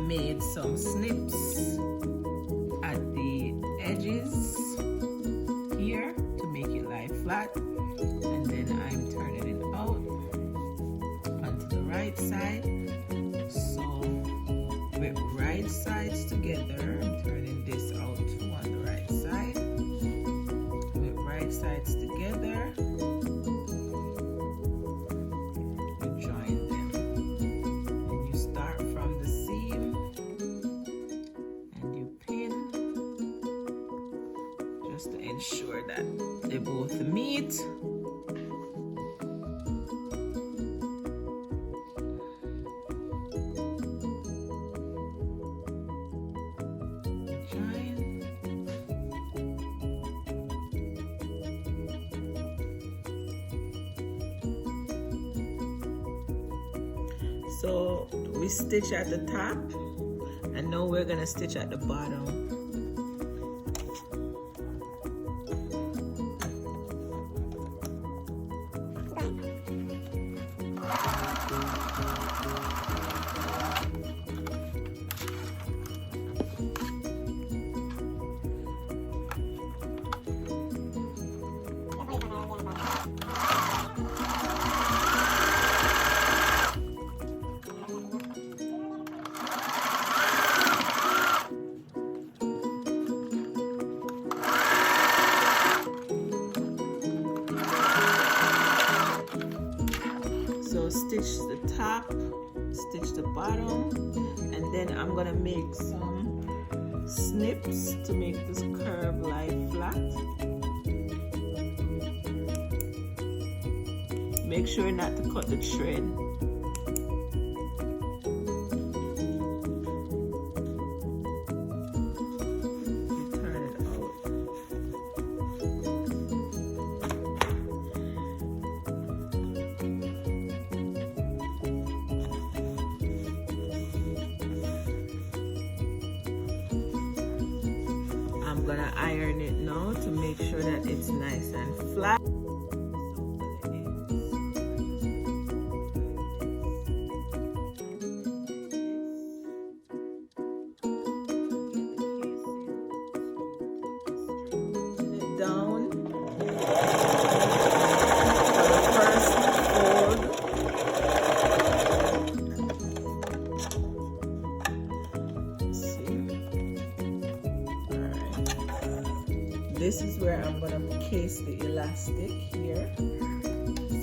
made some snips at the edges here to make it lie flat, and then I'm turning it out onto the right side. So with right sides together, I'm turning this out too on the right side. With right sides together, you join them, and you start from the seam and you pin just to ensure that they both meet. So we stitch at the top, and now we're gonna stitch at the bottom. So stitch the top, stitch the bottom, and then I'm gonna make some snips to make this curve lie flat. Make sure not to cut the thread. I'm gonna iron it now to make sure that it's nice and flat. Down for the first fold. This is where I'm gonna case the elastic here.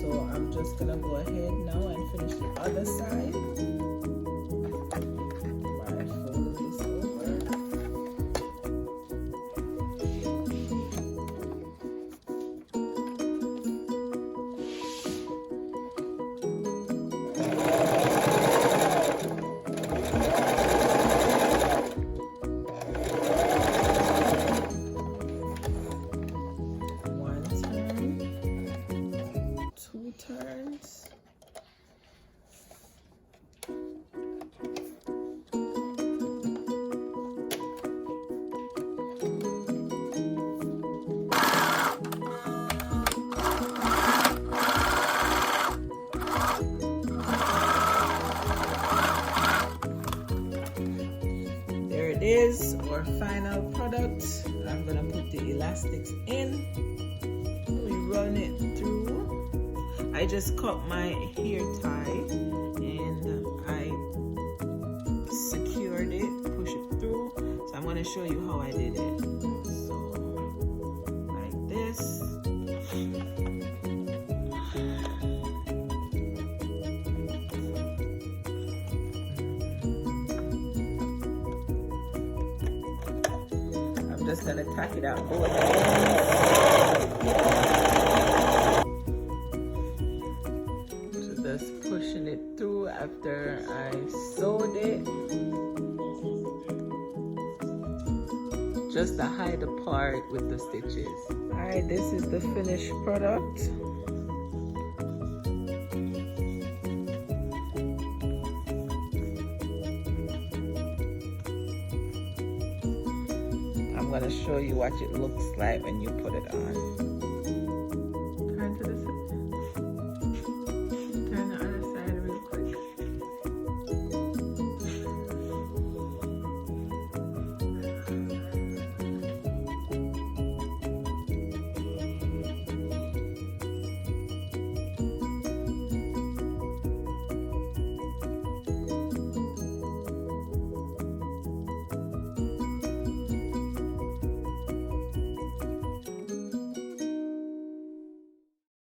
So I'm just gonna go ahead now and finish the other side. I fold this over. Turns. There it is, our final product. I'm gonna put the elastics in. We run it through. I just cut my hair tie and I secured it, push it through. So I'm going to show you how I did it. So like this. I'm just going to tack it out both ends. Just pushing it through after I sewed it, just to hide the part with the stitches. Alright, this is the finished product. I'm going to show you what it looks like when you put it on.